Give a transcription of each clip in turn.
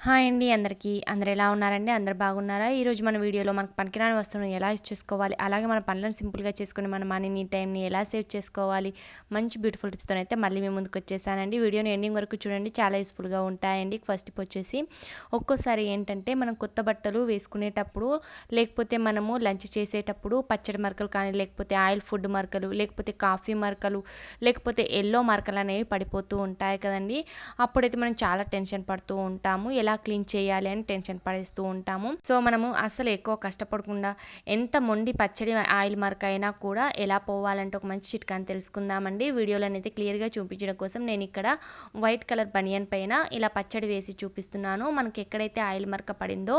Hi అండి అందరికీ. అందరూ ఎలా ఉన్నారండి? అందరూ బాగున్నారా? ఈరోజు మన వీడియోలో మనకు పనికిరాని వస్తువులను ఎలా యూజ్ చేసుకోవాలి, అలాగే మన పనులను సింపుల్‌గా చేసుకొని మన మనీని, టైంని ఎలా సేవ్ చేసుకోవాలి, మంచి బ్యూటిఫుల్ టిప్స్‌తోనైతే మళ్ళీ మీ ముందుకొచ్చేసానండి. వీడియోని ఎండింగ్ వరకు చూడండి. చాలా యూస్‌ఫుల్‌గా ఉంటాయండి. ఫస్ట్ టిప్ వచ్చేసి ఒక్కోసారి ఏంటంటే మనం కొత్త బట్టలు వేసుకునేటప్పుడు, లేకపోతే మనము లంచ్ చేసేటప్పుడు పచ్చడి మరకలు కానీ, లేకపోతే ఆయిల్ ఫుడ్ మరకలు, లేకపోతే కాఫీ మరకలు, లేకపోతే యెల్లో మరకలనేవి పడిపోతూ ఉంటాయి కదండీ! అప్పుడైతే మనం చాలా టెన్షన్ పడుతూ ఉంటాము. ఎలా క్లీన్ చేయాలి అని టెన్షన్ పడేస్తూ ఉంటాము. సో మనము అసలు ఎక్కువ కష్టపడకుండా ఎంత మొండి పచ్చడి ఆయిల్ మరక అయినా కూడా ఎలా పోవాలంటే ఒక మంచి చిట్కాని తెలుసుకుందామండి. వీడియోలో అయితే క్లియర్గా చూపించడం కోసం నేను ఇక్కడ వైట్ కలర్ బనియన్ పైన ఇలా పచ్చడి వేసి చూపిస్తున్నాను. మనకి ఎక్కడైతే ఆయిల్ మరక పడిందో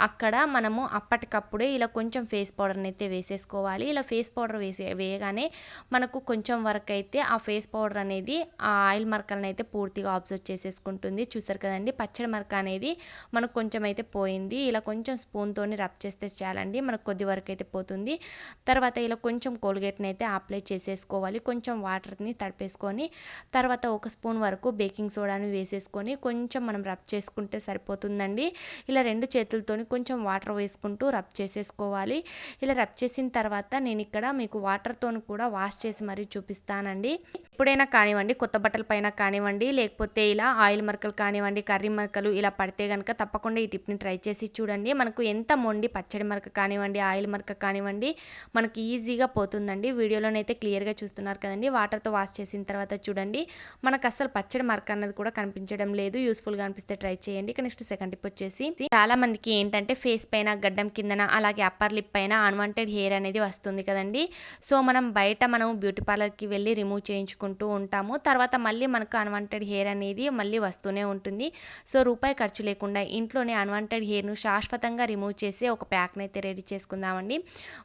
అక్కడ మనము అప్పటికప్పుడే ఇలా కొంచెం ఫేస్ పౌడర్ని అయితే వేసేసుకోవాలి. ఇలా ఫేస్ పౌడర్ వేయగానే మనకు కొంచెం వరకు అయితే ఆ ఫేస్ పౌడర్ అనేది ఆ ఆయిల్ మరకలను అయితే పూర్తిగా అబ్జర్వ్ చేసేసుకుంటుంది. చూసారు కదండి, పచ్చడి మరక అనేది మనకు కొంచెం అయితే పోయింది. ఇలా కొంచెం స్పూన్తోని రబ్ చేస్తే చాలండి, మనకు కొద్ది వరకు అయితే పోతుంది. తర్వాత ఇలా కొంచెం కోల్గేట్ని అయితే అప్లై చేసేసుకోవాలి. కొంచెం వాటర్ని తడిపేసుకొని తర్వాత ఒక స్పూన్ వరకు బేకింగ్ సోడాని వేసేసుకొని కొంచెం మనం రబ్ చేసుకుంటే సరిపోతుందండి. ఇలా రెండు చేతులతోని కొంచెం వాటర్ వేసుకుంటూ రబ్ చేసేసుకోవాలి. ఇలా రబ్ చేసిన తర్వాత నేను ఇక్కడ మీకు వాటర్తోని కూడా వాష్ చేసి మరీ చూపిస్తానండి. ఎప్పుడైనా కానివ్వండి, కొత్త బట్టల పైన కానివ్వండి, లేకపోతే ఇలా ఆయిల్ మరకలు కానివ్వండి, కర్రీ మరకలు ఇలా పడితే కనుక తప్పకుండా ఈ టిప్ని ట్రై చేసి చూడండి. మనకు ఎంత మొండి పచ్చడి మరక కానివ్వండి, ఆయిల్ మరక కానివ్వండి, మనకి ఈజీగా పోతుందండి. వీడియోలోనైతే క్లియర్గా చూస్తున్నారు కదండి. వాటర్తో వాష్ చేసిన తర్వాత చూడండి, మనకు అసలు పచ్చడి మరక అన్నది కూడా కనిపించడం లేదు. యూస్ఫుల్గా అనిపిస్తే ట్రై చేయండి. ఇక నెక్స్ట్ సెకండ్ టిప్ వచ్చేసి చాలా మందికి ఏంటంటే ఫేస్ పైన, గడ్డం కిందన, అలాగే అప్పర్ లిప్ పైన అన్వాంటెడ్ హెయిర్ అనేది వస్తుంది కదండి. సో మనం బ్యూటీ పార్లర్కి వెళ్ళి రిమూవ్ చేయించుకుంటూ ఉంటాము. తర్వాత మళ్ళీ మనకు అన్వాంటెడ్ హెయిర్ అనేది మళ్ళీ వస్తూనే ఉంటుంది. సో రూపాయి ఖర్చు లేకుండా ఇంట్లోనే అన్వాంటెడ్ హెయిర్ను శాశ్వతంగా రిమూవ్ చేసి ఒక ప్యాక్ని అయితే రెడీ చేసుకుందామండి.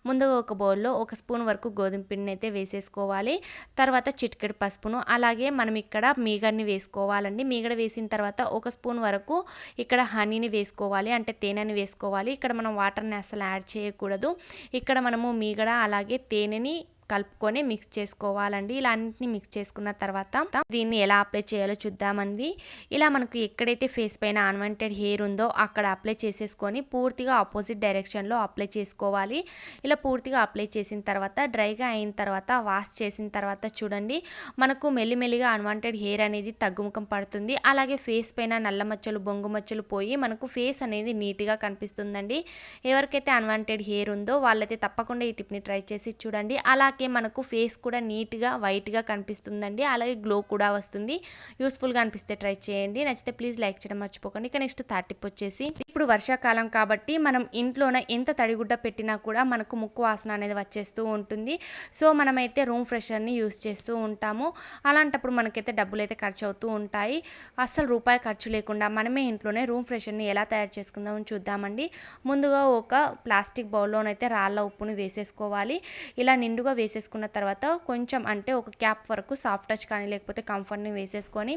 ముందుగా ఒక బౌల్లో ఒక స్పూన్ వరకు గోధుమ పిండిని అయితే వేసేసుకోవాలి. తర్వాత చిటికెడు పసుపును, అలాగే మనం ఇక్కడ మీగడని వేసుకోవాలండి. మీగడ వేసిన తర్వాత ఒక స్పూన్ వరకు ఇక్కడ హనీని వేసుకోవాలి, అంటే తేనెని వేసుకోవాలి. ఇక్కడ మనం వాటర్ని అసలు యాడ్ చేయకూడదు. ఇక్కడ మనము మీగడ అలాగే తేనెని కలుపుకొని మిక్స్ చేసుకోవాలండి. ఇలా అన్నింటినీ మిక్స్ చేసుకున్న తర్వాత దీన్ని ఎలా అప్లై చేయాలో చూద్దామండి. ఇలా మనకు ఎక్కడైతే ఫేస్ పైన అన్వాంటెడ్ హెయిర్ ఉందో అక్కడ అప్లై చేసేసుకొని పూర్తిగా ఆపోజిట్ డైరెక్షన్లో అప్లై చేసుకోవాలి. ఇలా పూర్తిగా అప్లై చేసిన తర్వాత డ్రైగా అయిన తర్వాత వాష్ చేసిన తర్వాత చూడండి, మనకు మెల్లిమెల్లిగా అన్వాంటెడ్ హెయిర్ అనేది తగ్గుముఖం పడుతుంది. అలాగే ఫేస్ పైన నల్ల మచ్చలు, బొంగు మచ్చలు పోయి మనకు ఫేస్ అనేది నీట్గా కనిపిస్తుందండి. ఎవరికైతే అన్వాంటెడ్ హెయిర్ ఉందో వాళ్ళైతే తప్పకుండా ఈ టిప్ని ట్రై చేసి చూడండి. అలాగే మనకు ఫేస్ కూడా నీట్గా వైట్గా కనిపిస్తుందండి. అలాగే గ్లో కూడా వస్తుంది. యూస్ఫుల్గా అనిపిస్తే ట్రై చేయండి. నచ్చితే ప్లీజ్ లైక్ చేయడం మర్చిపోకండి. ఇక నెక్స్ట్ థర్డ్ టిప్ వచ్చేసి ఇప్పుడు వర్షాకాలం కాబట్టి మనం ఇంట్లోనే ఎంత తడిగుడ్డ పెట్టినా కూడా మనకు ముక్కు వాసన అనేది వచ్చేస్తూ ఉంటుంది. సో మనమైతే రూమ్ ఫ్రెషర్ని యూస్ చేస్తూ ఉంటాము. అలాంటప్పుడు మనకైతే డబ్బులు అయితే ఖర్చు అవుతూ ఉంటాయి. అస్సలు రూపాయి ఖర్చు లేకుండా మనమే ఇంట్లోనే రూమ్ ఫ్రెషర్ని ఎలా తయారు చేసుకుందామని చూద్దామండి. ముందుగా ఒక ప్లాస్టిక్ బౌల్లోనైతే రాళ్ళ ఉప్పుని వేసేసుకోవాలి. ఇలా నిండుగా వేసేసుకున్న తర్వాత కొంచెం అంటే ఒక క్యాప్ వరకు సాఫ్ట్ టచ్ కానీ లేకపోతే కంఫర్ట్ని వేసేసుకొని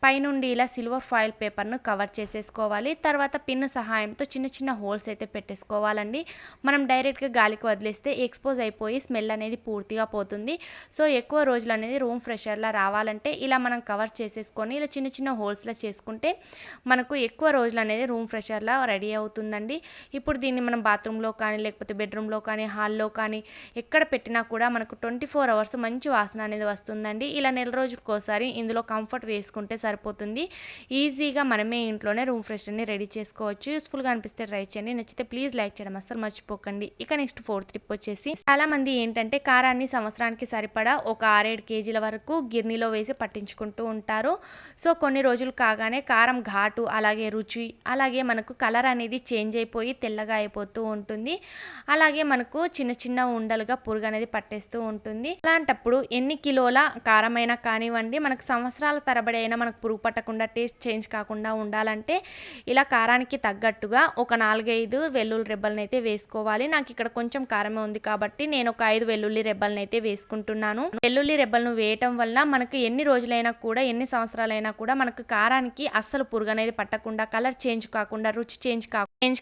పైనుండి ఇలా సిల్వర్ ఫాయిల్ పేపర్ను కవర్ చేసేసుకోవాలి. తర్వాత పిన్ సహాయంతో చిన్న చిన్న హోల్స్ అయితే పెట్టేసుకోవాలండి. మనం డైరెక్ట్గా గాలికి వదిలేస్తే ఎక్స్పోజ్ అయిపోయి స్మెల్ అనేది పూర్తిగా పోతుంది. సో ఎక్కువ రోజులు అనేది రూమ్ ఫ్రెషర్లా రావాలంటే ఇలా మనం కవర్ చేసేసుకొని ఇలా చిన్న చిన్న హోల్స్లా చేసుకుంటే మనకు ఎక్కువ రోజులు అనేది రూమ్ ఫ్రెషర్లా రెడీ అవుతుందండి. ఇప్పుడు దీన్ని మనం బాత్రూంలో కానీ లేకపోతే బెడ్రూమ్లో కానీ హాల్లో కానీ ఎక్కడ పెట్టినా కూడా మనకు 24 అవర్స్ మంచి వాసన అనేది వస్తుందండి. ఇలా నెల రోజులకోసారి ఇందులో కంఫర్ట్ వేసుకుంటే సరిపోతుంది. ఈజీగా మనమే ఇంట్లోనే రూమ్ ఫ్రెషర్ని రెడీ చేసుకోవచ్చు. యూస్ఫుల్గా అనిపిస్తే ట్రై చేయండి. నచ్చితే ప్లీజ్ లైక్ చేయడం అస్సలు మర్చిపోకండి. ఇక నెక్స్ట్ ఫోర్త్ టిప్ వచ్చేసి చాలా మంది ఏంటంటే కారాన్ని సంవత్సరానికి సరిపడా ఒక 6-7 కేజీల వరకు గిర్నీలో వేసి పట్టించుకుంటూ ఉంటారు. సో కొన్ని రోజులు కాగానే కారం ఘాటు, అలాగే రుచి, అలాగే మనకు కలర్ అనేది చేంజ్ అయిపోయి తెల్లగా అయిపోతూ ఉంటుంది. అలాగే మనకు చిన్న చిన్న ఉండలుగా పురుగు అనేది పట్టేస్తూ ఉంటుంది. అలాంటప్పుడు ఎన్ని కిలోల కారమైనా కానివ్వండి, మనకు సంవత్సరాల తరబడి అయినా మనకు పురుగు పట్టకుండా, టేస్ట్ చేంజ్ కాకుండా ఉండాలంటే ఇలా కారానికి తగ్గట్టుగా ఒక 4-5 వెల్లుల్లి రెబ్బలను అయితే వేసుకోవాలి. నాకు ఇక్కడ కొంచెం కారమే ఉంది కాబట్టి నేను ఒక 5 వెల్లుల్లి రెబ్బలను అయితే వేసుకుంటున్నాను. వెల్లుల్లి రెబ్బలను వేయటం వల్ల మనకు ఎన్ని రోజులైనా కూడా, ఎన్ని సంవత్సరాలైనా కూడా మనకు కారానికి అస్సలు పురుగు అనేది పట్టకుండా, కలర్ చేంజ్ కాకుండా, రుచి చేంజ్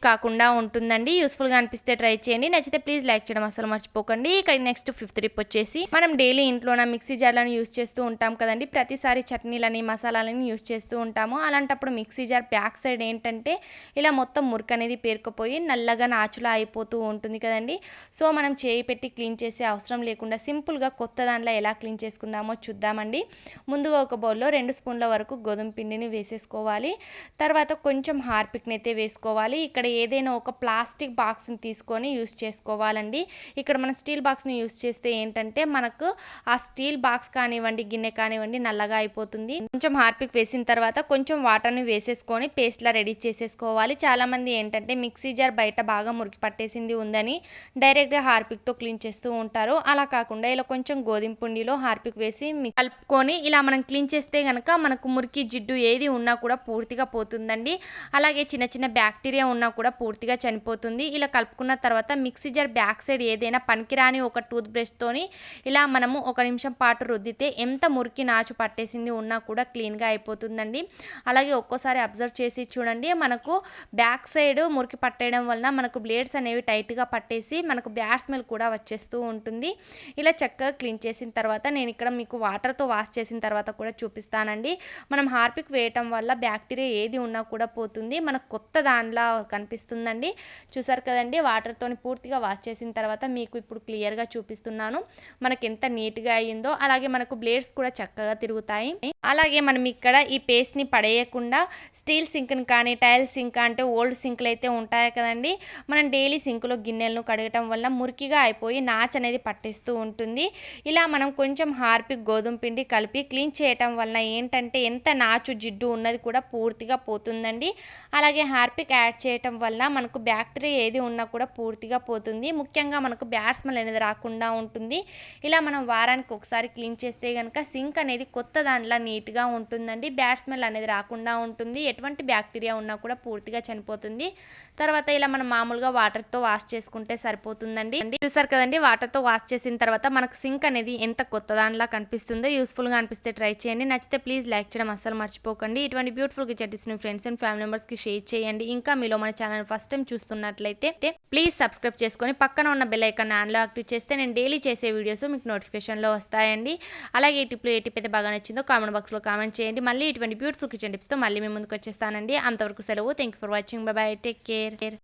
కాకుండా ఉంటుందండి. యూస్ఫుల్గా అనిపిస్తే ట్రై చేయండి. నచ్చితే ప్లీజ్ లైక్ చేయడం అస్సలు మర్చిపోకండి. ఇక నెక్స్ట్ ఫిఫ్త్ ఫిఫ్త్ టిప్ వచ్చేసి మనం డైలీ ఇంట్లోన మిక్సీ జార్లను యూస్ చేస్తూ ఉంటాం కదండి. ప్రతిసారి చట్నీలని మసాలాలని యూస్ చేస్తూ ఉంటాము. అలాంటప్పుడు మిక్సీ జార్ బ్యాక్ సైడ్ ఏంటంటే ఇలా మొత్తం మురికి అనేది పేరుకుపోయి నల్లగా నాచులా అయిపోతూ ఉంటుంది కదండి. సో మనం చేయి పెట్టి క్లీన్ చేసే అవసరం లేకుండా సింపుల్గా కొత్త దాంట్లో ఎలా క్లీన్ చేసుకుందామో చూద్దామండి. ముందుగా ఒక బౌల్లో 2 స్పూన్ల వరకు గోధుమ పిండిని వేసేసుకోవాలి. తర్వాత కొంచెం హార్పిక్ని అయితే వేసుకోవాలి. ఇక్కడ ఏదైనా ఒక ప్లాస్టిక్ బాక్స్ని తీసుకొని యూస్ చేసుకోవాలండి. ఇక్కడ మనం స్టీల్ బాక్స్ని యూస్ చేస్తే ఏంటంటే మనకు ఆ స్టీల్ బాక్స్ కానివ్వండి, గిన్నె కానివ్వండి నల్లగా అయిపోతుంది. కొంచెం హార్పిక్ వేసిన తర్వాత కొంచెం వాటర్ని వేసేసుకొని పేస్ట్లా రెడీ చేసేసుకోవాలి. చాలామంది ఏంటంటే మిక్సీ జార్ బయట బాగా మురికి పట్టేసింది ఉందని డైరెక్ట్గా హార్పిక్తో క్లీన్ చేస్తూ ఉంటారు. అలా కాకుండా ఇలా కొంచెం గోధుమ పిండిలో హార్పిక్ వేసి కలుపుకొని ఇలా మనం క్లీన్ చేస్తే కనుక మనకు మురికి జిడ్డు ఏది ఉన్నా కూడా పూర్తిగా పోతుందండి. అలాగే చిన్న చిన్న బ్యాక్టీరియా ఉన్నా కూడా పూర్తిగా చనిపోతుంది. ఇలా కలుపుకున్న తర్వాత మిక్సీ జార్ బ్యాక్ సైడ్ ఏదైనా పనికిరాని ఒక టూత్ బ్రష్తోని ఇలా మనము 1 నిమిషం పాటు రుద్దితే ఎంత మురికి నాచు పట్టేసింది ఉన్నా కూడా క్లీన్గా అయిపోతుందండి. అలాగే ఒక్కోసారి అబ్జర్వ్ చేసి చూడండి, మనకు బ్యాక్ సైడ్ మురికి పట్టేయడం వలన మనకు బ్లేడ్స్ అనేవి టైట్గా పట్టేసి మనకు బ్యాడ్ స్మెల్ కూడా వచ్చేస్తూ ఉంటుంది. ఇలా చక్కగా క్లీన్ చేసిన తర్వాత నేను ఇక్కడ మీకు వాటర్తో వాష్ చేసిన తర్వాత కూడా చూపిస్తానండి. మనం హార్పిక్ వేయటం వల్ల బ్యాక్టీరియా ఏది ఉన్నా కూడా పోతుంది. మనకు కొత్త దానిలా కనిపిస్తుందండి. చూసారు కదండి, వాటర్తోని పూర్తిగా వాష్ చేసిన తర్వాత మీకు ఇప్పుడు క్లియర్గా చూపిస్తున్నాను మనకి ఎంత నీట్గా అయ్యిందో. అలాగే మనకు బ్లేడ్స్ కూడా చక్కగా తిరుగుతాయి. అలాగే మనం ఇక్కడ ఈ పేస్ట్ని పడేయకుండా స్టీల్ సింక్ని కానీ టైల్ సింక్ అంటే ఓల్డ్ సింక్లు అయితే ఉంటాయి కదండి, మనం డైలీ సింక్లో గిన్నెలను కడగటం వల్ల మురికిగా అయిపోయి నాచ్ అనేది పట్టేస్తూ ఉంటుంది. ఇలా మనం కొంచెం హార్పిక్ గోధుమ పిండి కలిపి క్లీన్ చేయటం వలన ఏంటంటే ఎంత నాచు జిడ్డు ఉన్నది కూడా పూర్తిగా పోతుందండి. అలాగే హార్పిక్ యాడ్ చేయటం వల్ల మనకు బ్యాక్టీరియా ఏది ఉన్నా కూడా పూర్తిగా పోతుంది. ముఖ్యంగా మనకు బ్యాడ్ స్మెల్ అనేది రాకుండా ఉంటుంది. ఇలా మనం వారానికి ఒకసారి క్లీన్ చేస్తే కనుక సింక్ అనేది కొత్త దాంట్లో నీట్గా ఉంటుందండి. బ్యాడ్ స్మెల్ అనేది రాకుండా ఉంటుంది. ఎటువంటి బ్యాక్టీరియా ఉన్నా కూడా పూర్తిగా చనిపోతుంది. తర్వాత ఇలా మనం మామూలుగా వాటర్తో వాష్ చేసుకుంటే సరిపోతుందండి. చూసారు కదండి, వాటర్తో వాష్ చేసిన తర్వాత మనకు సింక్ అనేది ఎంత కొత్త దానిలా కనిపిస్తుందో. యూస్ఫుల్గా అనిపిస్తే ట్రై చేయండి. నచ్చితే ప్లీజ్ లైక్ చేయడం అస్సలు మర్చిపోకండి. ఇటువంటి బ్యూటిఫుల్ కిచెన్ టిప్స్ని ఫ్రెండ్స్ అండ్ ఫ్యామిలీ మెంబర్స్కి షేర్ చేయండి. ఇంకా మీలో మన ఛానల్ ఫస్ట్ టైం చూస్తున్నట్లయితే ప్లీజ్ సబ్స్క్రైబ్ చేసుకొని పక్కన ఉన్న బెల్ ఐకాన్ ఆన్లో యాక్టివ్ చేస్తే నేను డైలీ చేసే వీడియోస్ మీకు నోటిఫికేషన్లో వస్తాయండి. అలాగే ఈ టిప్లో ఏ టిప్ అయితే బాగా నచ్చిందో కామెంట్ బాక్స్లో కామెంట్ చేయండి. మళ్ళీ ఇటువంటి బ్యూటిఫుల్ కిచెన్ టిప్స్తో మళ్ళీ మీ ముందుకు వచ్చేస్తానండి. అంతవరకు సెలవు. Thank you for watching. By by. Take care.